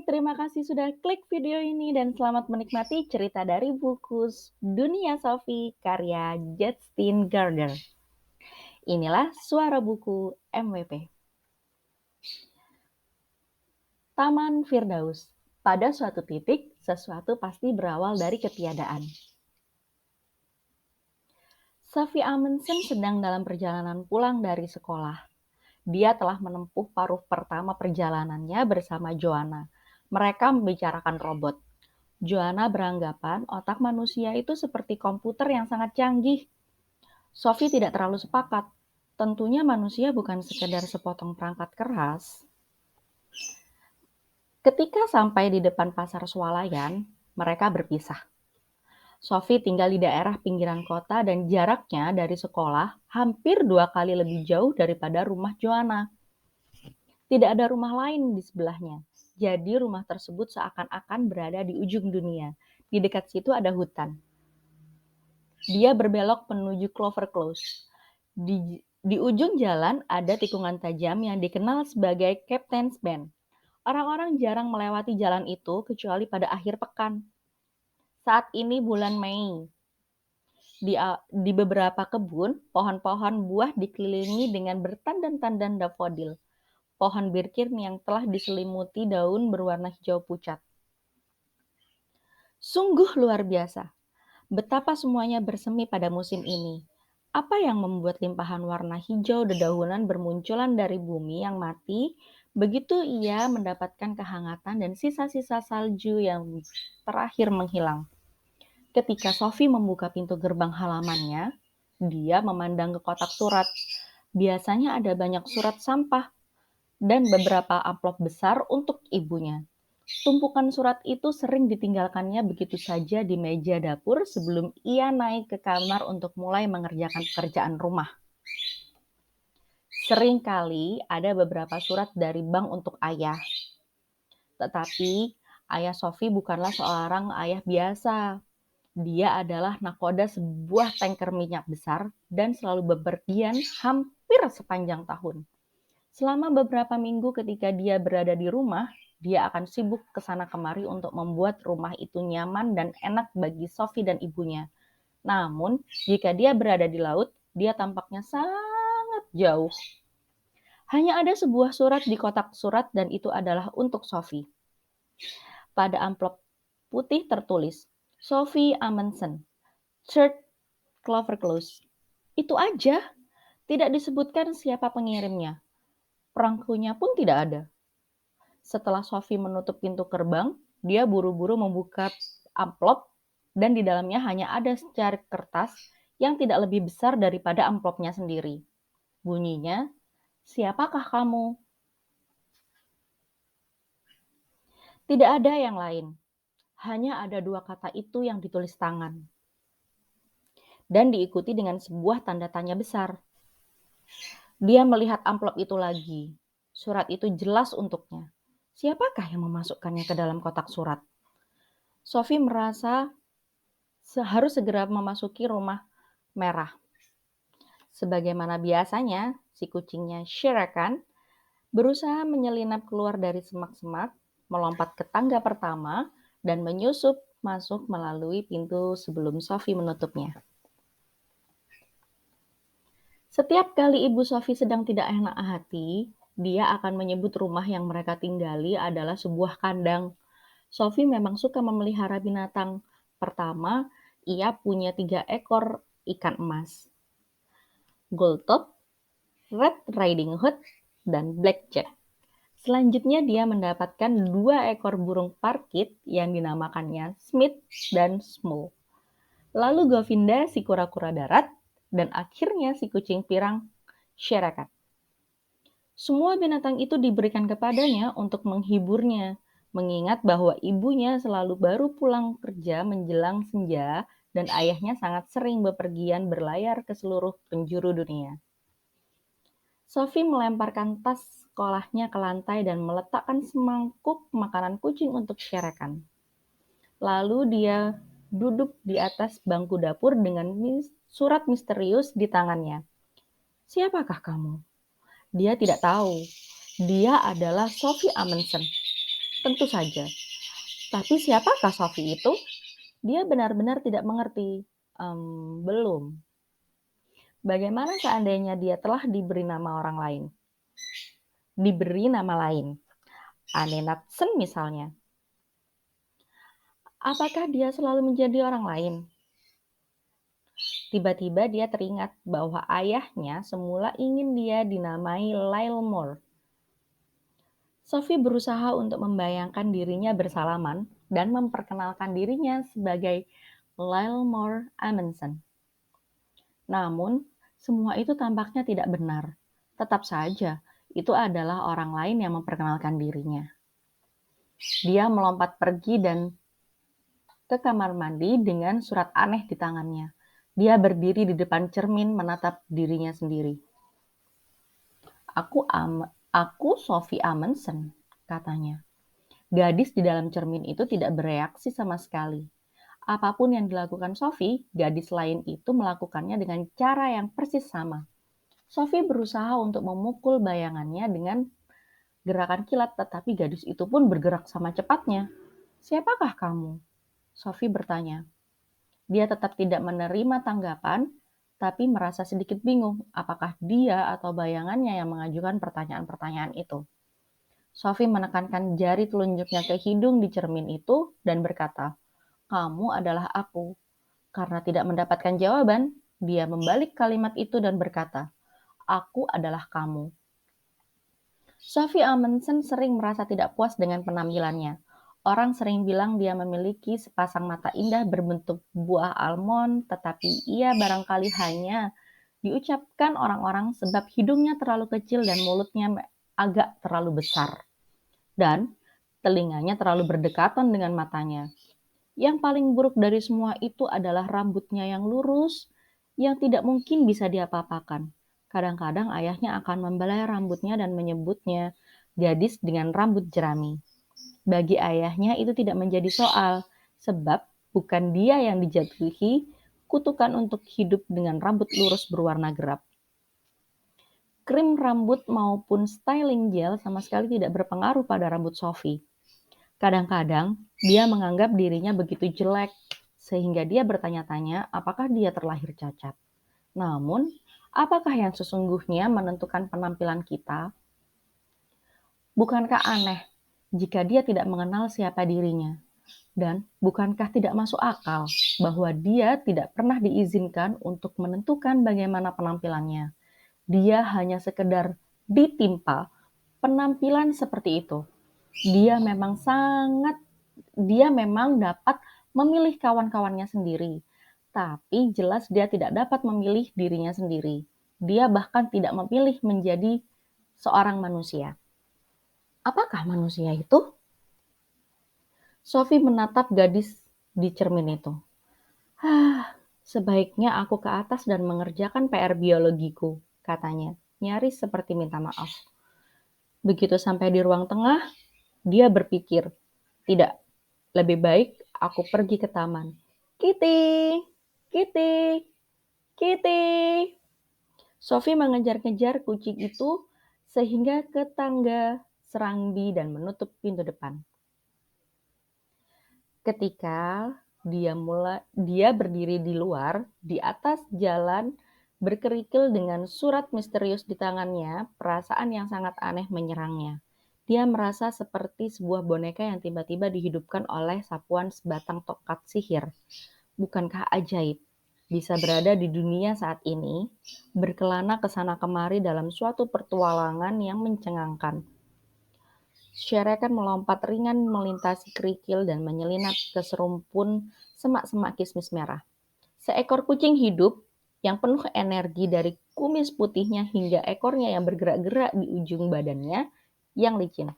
Terima kasih sudah klik video ini dan selamat menikmati cerita dari buku Dunia Sophie karya Justin Gardner. Inilah suara buku MWP. Taman Firdaus. Pada suatu titik, sesuatu pasti berawal dari ketiadaan. Sophie Amundsen sedang dalam perjalanan pulang dari sekolah. Dia telah menempuh paruh pertama perjalanannya bersama Joanna. Mereka membicarakan robot. Joanna beranggapan otak manusia itu seperti komputer yang sangat canggih. Sophie tidak terlalu sepakat. Tentunya manusia bukan sekedar sepotong perangkat keras. Ketika sampai di depan pasar swalayan, mereka berpisah. Sophie tinggal di daerah pinggiran kota dan jaraknya dari sekolah hampir 2 kali lebih jauh daripada rumah Joanna. Tidak ada rumah lain di sebelahnya. Jadi rumah tersebut seakan-akan berada di ujung dunia. Di dekat situ ada hutan. Dia berbelok menuju Clover Close. Di ujung jalan ada tikungan tajam yang dikenal sebagai Captain's Bend. Orang-orang jarang melewati jalan itu kecuali pada akhir pekan. Saat ini bulan Mei. Di beberapa kebun, pohon-pohon buah dikelilingi dengan bertandan-tandan dafodil. Pohon birkin yang telah diselimuti daun berwarna hijau pucat. Sungguh luar biasa. Betapa semuanya bersemi pada musim ini. Apa yang membuat limpahan warna hijau dedaunan bermunculan dari bumi yang mati, begitu ia mendapatkan kehangatan dan sisa-sisa salju yang terakhir menghilang. Ketika Sophie membuka pintu gerbang halamannya, dia memandang ke kotak surat. Biasanya ada banyak surat sampah dan beberapa amplop besar untuk ibunya. Tumpukan surat itu sering ditinggalkannya begitu saja di meja dapur sebelum ia naik ke kamar untuk mulai mengerjakan pekerjaan rumah. Seringkali ada beberapa surat dari bank untuk ayah. Tetapi ayah Sophie bukanlah seorang ayah biasa. Dia adalah nakoda sebuah tanker minyak besar dan selalu bepergian hampir sepanjang tahun. Selama beberapa minggu ketika dia berada di rumah, dia akan sibuk ke sana kemari untuk membuat rumah itu nyaman dan enak bagi Sophie dan ibunya. Namun, jika dia berada di laut, dia tampaknya sangat jauh. Hanya ada sebuah surat di kotak surat dan itu adalah untuk Sophie. Pada amplop putih tertulis, Sophie Amundsen, 3rd Clover Close. Itu aja, tidak disebutkan siapa pengirimnya. Perangkunya pun tidak ada. Setelah Sophie menutup pintu gerbang, dia buru-buru membuka amplop dan di dalamnya hanya ada secari kertas yang tidak lebih besar daripada amplopnya sendiri. Bunyinya, "Siapakah kamu?" Tidak ada yang lain. Hanya ada 2 kata itu yang ditulis tangan. Dan diikuti dengan sebuah tanda tanya besar. Dia melihat amplop itu lagi. Surat itu jelas untuknya. Siapakah yang memasukkannya ke dalam kotak surat? Sophie merasa harus segera memasuki rumah merah. Sebagaimana biasanya, si kucingnya Shere Khan berusaha menyelinap keluar dari semak-semak, melompat ke tangga pertama, dan menyusup masuk melalui pintu sebelum Sophie menutupnya. Setiap kali ibu Sophie sedang tidak enak hati, dia akan menyebut rumah yang mereka tinggali adalah sebuah kandang. Sophie memang suka memelihara binatang. Pertama, ia punya 3 ekor ikan emas. Goldtop, Red Riding Hood, dan Blackjack. Selanjutnya dia mendapatkan 2 ekor burung parkit yang dinamakannya Smith dan Small. Lalu Govinda si kura-kura darat, dan akhirnya si kucing pirang Shere Khan. Semua binatang itu diberikan kepadanya untuk menghiburnya, mengingat bahwa ibunya selalu baru pulang kerja menjelang senja dan ayahnya sangat sering bepergian berlayar ke seluruh penjuru dunia. Sophie melemparkan tas sekolahnya ke lantai dan meletakkan semangkuk makanan kucing untuk Shere Khan. Lalu dia duduk di atas bangku dapur dengan surat misterius di tangannya. Siapakah kamu? Dia tidak tahu. Dia adalah Sophie Amundsen. Tentu saja. Tapi siapakah Sophie itu? Dia benar-benar tidak mengerti. Belum. Bagaimana seandainya dia telah diberi nama orang lain? Diberi nama lain. Anne Natsen misalnya. Apakah dia selalu menjadi orang lain? Tiba-tiba dia teringat bahwa ayahnya semula ingin dia dinamai Lyle Moore. Sophie berusaha untuk membayangkan dirinya bersalaman dan memperkenalkan dirinya sebagai Lyle Moore Amundsen. Namun, semua itu tampaknya tidak benar. Tetap saja, itu adalah orang lain yang memperkenalkan dirinya. Dia melompat pergi dan ke kamar mandi dengan surat aneh di tangannya. Dia berdiri di depan cermin menatap dirinya sendiri. Aku Sophie Amundsen, katanya. Gadis di dalam cermin itu tidak bereaksi sama sekali. Apapun yang dilakukan Sophie, gadis lain itu melakukannya dengan cara yang persis sama. Sophie berusaha untuk memukul bayangannya dengan gerakan kilat, tetapi gadis itu pun bergerak sama cepatnya. Siapakah kamu? Sophie bertanya. Dia tetap tidak menerima tanggapan, tapi merasa sedikit bingung apakah dia atau bayangannya yang mengajukan pertanyaan-pertanyaan itu. Sophie menekankan jari telunjuknya ke hidung di cermin itu dan berkata, "Kamu adalah aku." Karena tidak mendapatkan jawaban, dia membalik kalimat itu dan berkata, "Aku adalah kamu." Sophie Amundsen sering merasa tidak puas dengan penampilannya. Orang sering bilang dia memiliki sepasang mata indah berbentuk buah almond, tetapi ia barangkali hanya diucapkan orang-orang sebab hidungnya terlalu kecil dan mulutnya agak terlalu besar. Dan telinganya terlalu berdekatan dengan matanya. Yang paling buruk dari semua itu adalah rambutnya yang lurus, yang tidak mungkin bisa diapa-apakan. Kadang-kadang ayahnya akan membelai rambutnya dan menyebutnya gadis dengan rambut jerami. Bagi ayahnya itu tidak menjadi soal, sebab bukan dia yang dijatuhi kutukan untuk hidup dengan rambut lurus berwarna gelap. Krim rambut maupun styling gel sama sekali tidak berpengaruh pada rambut Sophie. Kadang-kadang dia menganggap dirinya begitu jelek, sehingga dia bertanya-tanya apakah dia terlahir cacat. Namun, apakah yang sesungguhnya menentukan penampilan kita? Bukankah aneh jika dia tidak mengenal siapa dirinya? Dan bukankah tidak masuk akal bahwa dia tidak pernah diizinkan untuk menentukan bagaimana penampilannya? Dia hanya sekedar ditimpa penampilan seperti itu. Dia memang dapat memilih kawan-kawannya sendiri, tapi jelas dia tidak dapat memilih dirinya sendiri. Dia bahkan tidak memilih menjadi seorang manusia. Apakah manusia itu? Sophie menatap gadis di cermin itu. Sebaiknya aku ke atas dan mengerjakan PR biologiku, katanya, nyaris seperti minta maaf. Begitu sampai di ruang tengah, dia berpikir, tidak, lebih baik aku pergi ke taman. Kitty, Kitty, Kitty. Sophie mengejar-ngejar kucing itu sehingga ke tangga serambi dan menutup pintu depan. Ketika dia berdiri di luar, di atas jalan berkerikil dengan surat misterius di tangannya, perasaan yang sangat aneh menyerangnya. Dia merasa seperti sebuah boneka yang tiba-tiba dihidupkan oleh sapuan sebatang tongkat sihir. Bukankah ajaib? Bisa berada di dunia saat ini, berkelana ke sana kemari dalam suatu petualangan yang mencengangkan. Syarakan melompat ringan melintasi kerikil dan menyelinap ke serumpun semak-semak kismis merah. Seekor kucing hidup yang penuh energi dari kumis putihnya hingga ekornya yang bergerak-gerak di ujung badannya yang licin.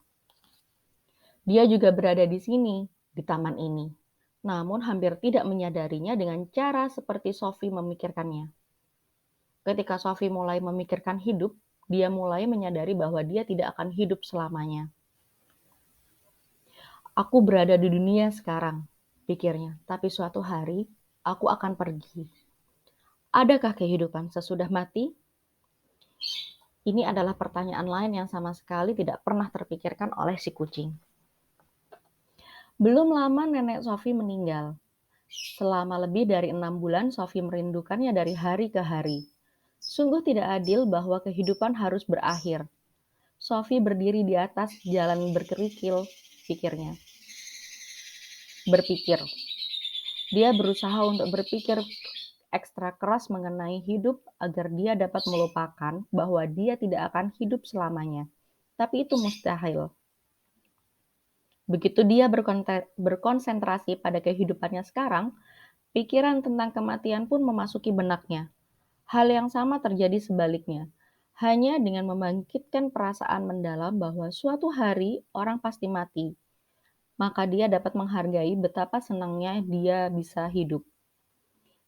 Dia juga berada di sini, di taman ini, namun hampir tidak menyadarinya dengan cara seperti Sophie memikirkannya. Ketika Sophie mulai memikirkan hidup, dia mulai menyadari bahwa dia tidak akan hidup selamanya. Aku berada di dunia sekarang, pikirnya, tapi suatu hari aku akan pergi. Adakah kehidupan sesudah mati? Ini adalah pertanyaan lain yang sama sekali tidak pernah terpikirkan oleh si kucing. Belum lama nenek Sophie meninggal. Selama lebih dari 6 bulan, Sophie merindukannya dari hari ke hari. Sungguh tidak adil bahwa kehidupan harus berakhir. Sophie berdiri di atas jalan berkerikil, berpikir. Dia berusaha untuk berpikir ekstra keras mengenai hidup agar dia dapat melupakan bahwa dia tidak akan hidup selamanya. Tapi itu mustahil. Begitu dia berkonsentrasi pada kehidupannya sekarang, pikiran tentang kematian pun memasuki benaknya. Hal yang sama terjadi sebaliknya. Hanya dengan membangkitkan perasaan mendalam bahwa suatu hari orang pasti mati, maka dia dapat menghargai betapa senangnya dia bisa hidup.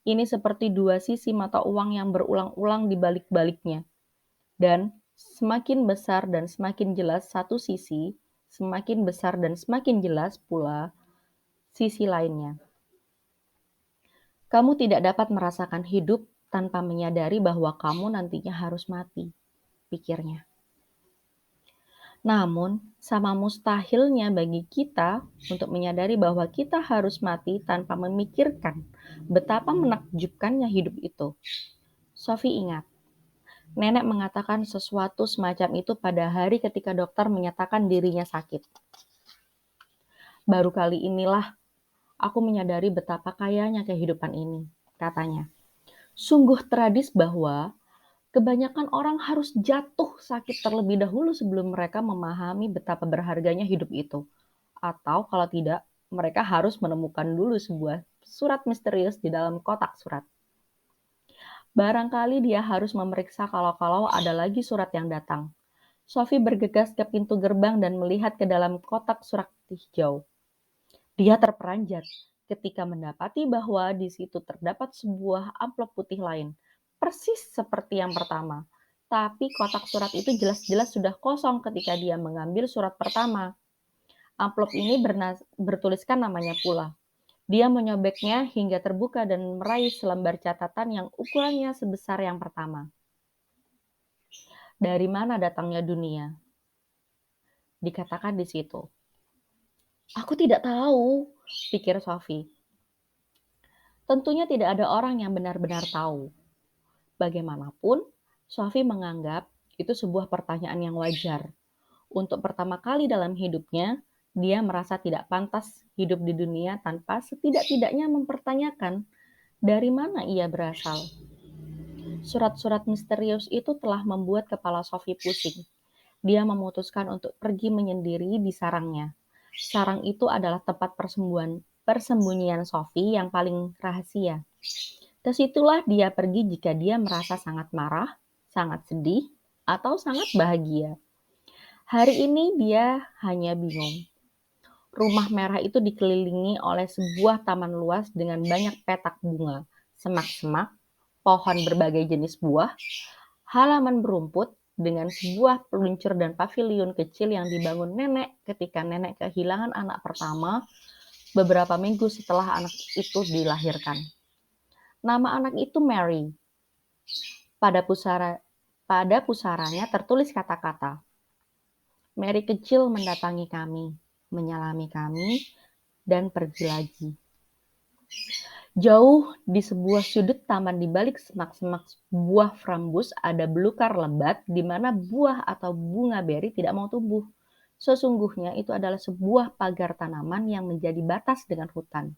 Ini seperti dua sisi mata uang yang berulang-ulang dibalik-baliknya. Dan semakin besar dan semakin jelas satu sisi, semakin besar dan semakin jelas pula sisi lainnya. Kamu tidak dapat merasakan hidup tanpa menyadari bahwa kamu nantinya harus mati, pikirnya. Namun, sama mustahilnya bagi kita untuk menyadari bahwa kita harus mati tanpa memikirkan betapa menakjubkannya hidup itu. Sophie ingat, nenek mengatakan sesuatu semacam itu pada hari ketika dokter menyatakan dirinya sakit. Baru kali inilah aku menyadari betapa kayanya kehidupan ini, katanya. Sungguh tragis bahwa kebanyakan orang harus jatuh sakit terlebih dahulu sebelum mereka memahami betapa berharganya hidup itu. Atau kalau tidak, mereka harus menemukan dulu sebuah surat misterius di dalam kotak surat. Barangkali dia harus memeriksa kalau ada lagi surat yang datang. Sophie bergegas ke pintu gerbang dan melihat ke dalam kotak surat hijau. Dia terperanjat ketika mendapati bahwa di situ terdapat sebuah amplop putih lain, persis seperti yang pertama. Tapi kotak surat itu jelas-jelas sudah kosong ketika dia mengambil surat pertama. Amplop ini bertuliskan namanya pula. Dia menyobeknya hingga terbuka dan meraih selembar catatan yang ukurannya sebesar yang pertama. Dari mana datangnya dunia? Dikatakan di situ. Aku tidak tahu, pikir Sophie. Tentunya tidak ada orang yang benar-benar tahu. Bagaimanapun, Sophie menganggap itu sebuah pertanyaan yang wajar. Untuk pertama kali dalam hidupnya, dia merasa tidak pantas hidup di dunia tanpa setidak-tidaknya mempertanyakan dari mana ia berasal. Surat-surat misterius itu telah membuat kepala Sophie pusing. Dia memutuskan untuk pergi menyendiri di sarangnya. Sarang itu adalah tempat persembunyian Sophie yang paling rahasia. Kesitulah dia pergi jika dia merasa sangat marah, sangat sedih, atau sangat bahagia. Hari ini dia hanya bingung. Rumah merah itu dikelilingi oleh sebuah taman luas dengan banyak petak bunga, semak-semak, pohon berbagai jenis buah, halaman berumput, dengan sebuah peluncur dan paviliun kecil yang dibangun nenek ketika nenek kehilangan anak pertama beberapa minggu setelah anak itu dilahirkan. Nama anak itu Mary. Pada pusaranya tertulis kata-kata, Mary kecil mendatangi kami, menyalami kami, dan pergi lagi. Jauh di sebuah sudut taman di balik semak-semak buah frambus ada belukar lebat di mana buah atau bunga beri tidak mau tumbuh. Sesungguhnya itu adalah sebuah pagar tanaman yang menjadi batas dengan hutan.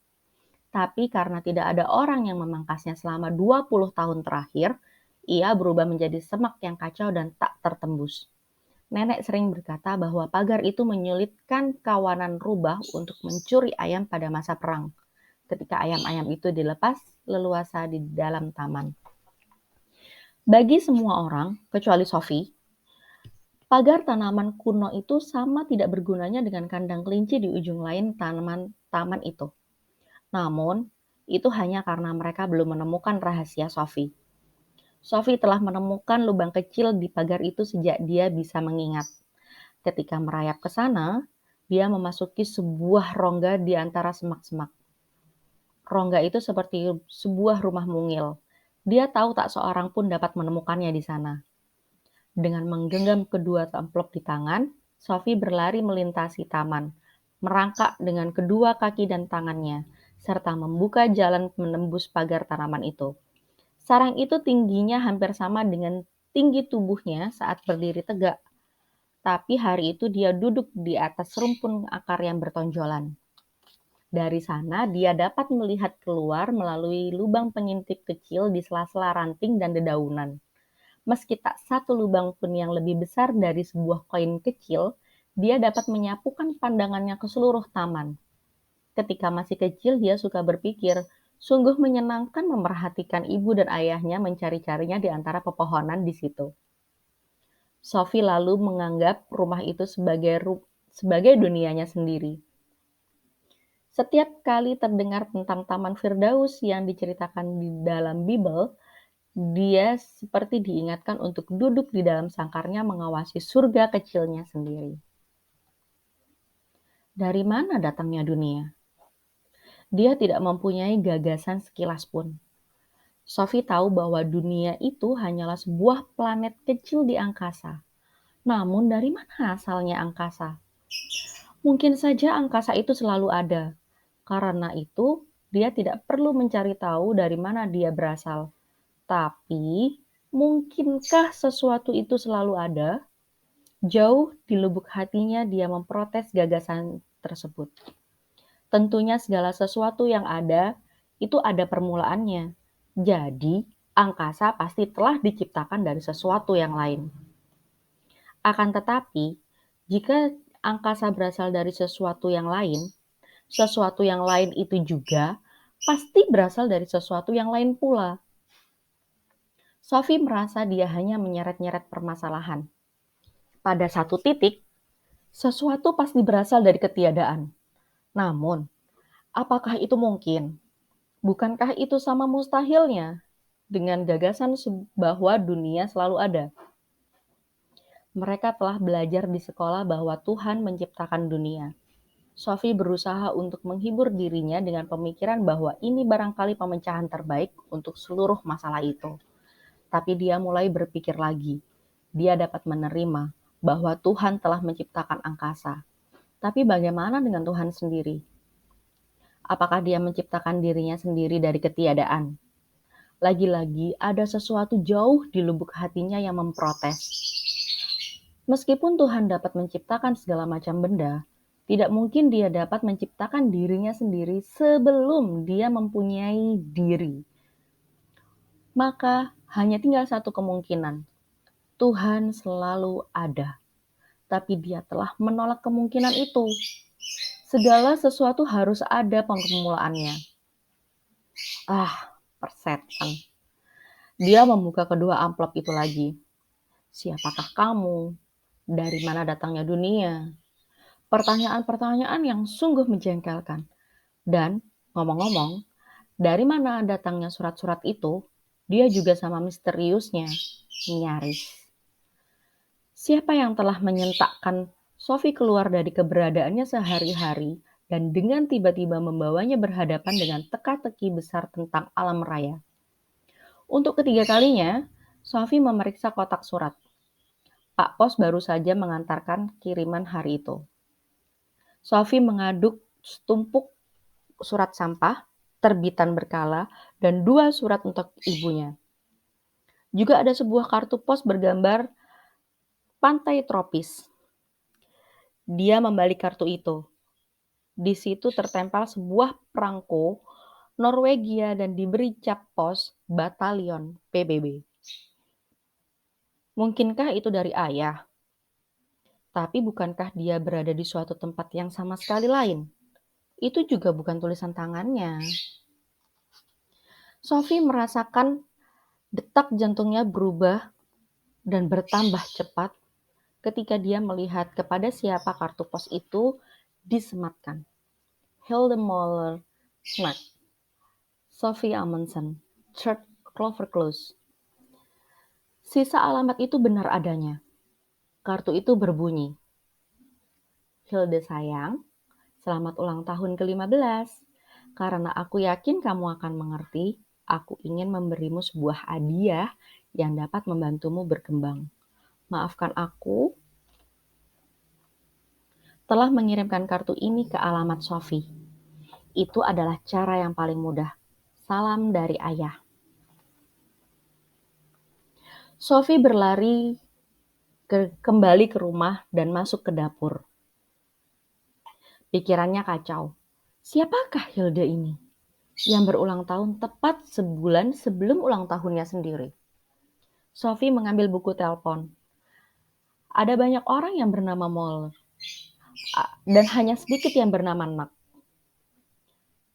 Tapi karena tidak ada orang yang memangkasnya selama 20 tahun terakhir, ia berubah menjadi semak yang kacau dan tak tertembus. Nenek sering berkata bahwa pagar itu menyulitkan kawanan rubah untuk mencuri ayam pada masa perang, ketika ayam-ayam itu dilepas leluasa di dalam taman. Bagi semua orang, kecuali Sophie, pagar tanaman kuno itu sama tidak bergunanya dengan kandang kelinci di ujung lain taman itu. Namun, itu hanya karena mereka belum menemukan rahasia Sophie. Sophie telah menemukan lubang kecil di pagar itu sejak dia bisa mengingat. Ketika merayap ke sana, dia memasuki sebuah rongga di antara semak-semak. Rongga itu seperti sebuah rumah mungil. Dia tahu tak seorang pun dapat menemukannya di sana. Dengan menggenggam kedua amplop di tangan, Sophie berlari melintasi taman, merangkak dengan kedua kaki dan tangannya, serta membuka jalan menembus pagar tanaman itu. Sarang itu tingginya hampir sama dengan tinggi tubuhnya saat berdiri tegak, tapi hari itu dia duduk di atas rumpun akar yang bertonjolan. Dari sana dia dapat melihat keluar melalui lubang pengintip kecil di sela-sela ranting dan dedaunan. Meski tak satu lubang pun yang lebih besar dari sebuah koin kecil, dia dapat menyapukan pandangannya ke seluruh taman. Ketika masih kecil, dia suka berpikir, sungguh menyenangkan memerhatikan ibu dan ayahnya mencari-carinya di antara pepohonan di situ. Sophie lalu menganggap rumah itu sebagai dunianya sendiri. Setiap kali terdengar tentang Taman Firdaus yang diceritakan di dalam Bible, dia seperti diingatkan untuk duduk di dalam sangkarnya mengawasi surga kecilnya sendiri. Dari mana datangnya dunia? Dia tidak mempunyai gagasan sekilas pun. Sophie tahu bahwa dunia itu hanyalah sebuah planet kecil di angkasa. Namun dari mana asalnya angkasa? Mungkin saja angkasa itu selalu ada. Karena itu, dia tidak perlu mencari tahu dari mana dia berasal. Tapi, mungkinkah sesuatu itu selalu ada? Jauh di lubuk hatinya dia memprotes gagasan tersebut. Tentunya segala sesuatu yang ada, itu ada permulaannya. Jadi, angkasa pasti telah diciptakan dari sesuatu yang lain. Akan tetapi, jika angkasa berasal dari sesuatu yang lain itu juga pasti berasal dari sesuatu yang lain pula. Sophie merasa dia hanya menyeret-nyeret permasalahan. Pada satu titik, sesuatu pasti berasal dari ketiadaan. Namun, apakah itu mungkin? Bukankah itu sama mustahilnya dengan gagasan bahwa dunia selalu ada? Mereka telah belajar di sekolah bahwa Tuhan menciptakan dunia. Sophie berusaha untuk menghibur dirinya dengan pemikiran bahwa ini barangkali pemecahan terbaik untuk seluruh masalah itu. Tapi dia mulai berpikir lagi. Dia dapat menerima bahwa Tuhan telah menciptakan angkasa. Tapi bagaimana dengan Tuhan sendiri? Apakah dia menciptakan dirinya sendiri dari ketiadaan? Lagi-lagi ada sesuatu jauh di lubuk hatinya yang memprotes. Meskipun Tuhan dapat menciptakan segala macam benda, tidak mungkin dia dapat menciptakan dirinya sendiri sebelum dia mempunyai diri. Maka hanya tinggal satu kemungkinan. Tuhan selalu ada. Tapi dia telah menolak kemungkinan itu. Segala sesuatu harus ada permulaannya. Persetan. Dia membuka kedua amplop itu lagi. Siapakah kamu? Dari mana datangnya dunia? Pertanyaan-pertanyaan yang sungguh menjengkelkan. Dan, ngomong-ngomong, dari mana datangnya surat-surat itu? Dia juga sama misteriusnya, nyaris. Siapa yang telah menyentakkan Sophie keluar dari keberadaannya sehari-hari dan dengan tiba-tiba membawanya berhadapan dengan teka-teki besar tentang alam raya? Untuk ketiga kalinya, Sophie memeriksa kotak surat. Pak Pos baru saja mengantarkan kiriman hari itu. Sophie mengaduk setumpuk surat sampah, terbitan berkala, dan 2 surat untuk ibunya. Juga ada sebuah kartu pos bergambar pantai tropis. Dia membalik kartu itu. Di situ tertempel sebuah perangko Norwegia dan diberi cap pos Batalion PBB. Mungkinkah itu dari ayah? Tapi bukankah dia berada di suatu tempat yang sama sekali lain? Itu juga bukan tulisan tangannya. Sophie merasakan detak jantungnya berubah dan bertambah cepat ketika dia melihat kepada siapa kartu pos itu disematkan. Hilde Moller Snack, Sophie Amundsen, Church Clover Close. Sisa alamat itu benar adanya. Kartu itu berbunyi, Hilde sayang, selamat ulang tahun ke-15. Karena aku yakin kamu akan mengerti, aku ingin memberimu sebuah hadiah yang dapat membantumu berkembang. Maafkan aku setelah mengirimkan kartu ini ke alamat Sophie. Itu adalah cara yang paling mudah. Salam dari ayah. Sophie berlari kembali ke rumah dan masuk ke dapur. Pikirannya kacau. Siapakah Hilda ini? Yang berulang tahun tepat sebulan sebelum ulang tahunnya sendiri. Sophie mengambil buku telepon. Ada banyak orang yang bernama Moller. Dan hanya sedikit yang bernama Nak.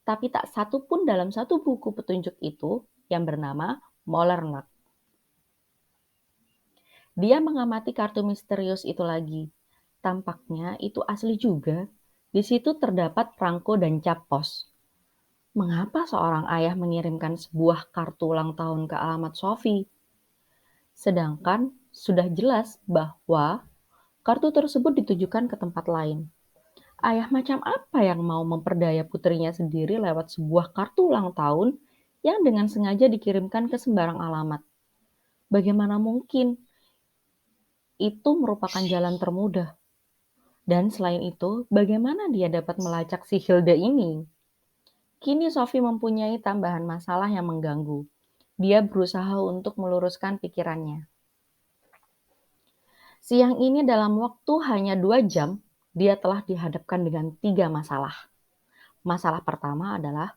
Tapi tak satu pun dalam satu buku petunjuk itu yang bernama Molernak. Dia mengamati kartu misterius itu lagi. Tampaknya itu asli juga. Di situ terdapat perangko dan cap pos. Mengapa seorang ayah mengirimkan sebuah kartu ulang tahun ke alamat Sophie? Sedangkan sudah jelas bahwa kartu tersebut ditujukan ke tempat lain. Ayah macam apa yang mau memperdaya putrinya sendiri lewat sebuah kartu ulang tahun yang dengan sengaja dikirimkan ke sembarang alamat? Bagaimana mungkin? Itu merupakan jalan termudah. Dan selain itu, bagaimana dia dapat melacak si Hilda ini? Kini Sophie mempunyai tambahan masalah yang mengganggu. Dia berusaha untuk meluruskan pikirannya. Siang ini dalam waktu hanya 2 jam, dia telah dihadapkan dengan 3 masalah. Masalah pertama adalah,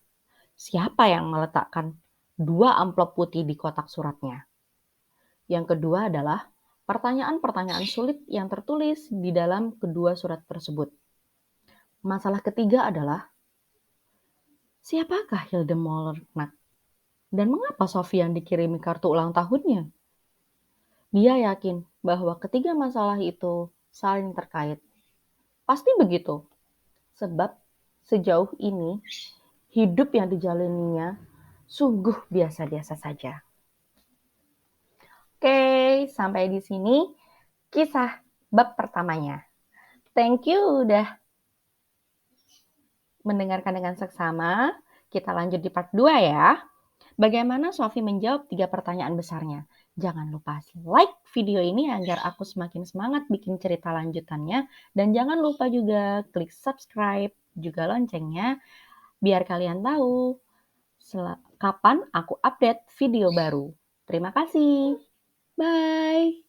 siapa yang meletakkan 2 amplop putih di kotak suratnya? Yang kedua adalah, pertanyaan-pertanyaan sulit yang tertulis di dalam kedua surat tersebut. Masalah ketiga adalah, siapakah Hilde Molernak? Dan mengapa Sophie yang dikirimi kartu ulang tahunnya? Dia yakin bahwa ketiga masalah itu saling terkait. Pasti begitu, sebab sejauh ini hidup yang dijalaninya sungguh biasa-biasa saja. Oke, sampai di sini kisah bab pertamanya. Thank you udah mendengarkan dengan seksama. Kita lanjut di part 2 ya. Bagaimana Sophie menjawab 3 pertanyaan besarnya? Jangan lupa like video ini agar aku semakin semangat bikin cerita lanjutannya. Dan jangan lupa juga klik subscribe, juga loncengnya, biar kalian tahu kapan aku update video baru. Terima kasih. Bye.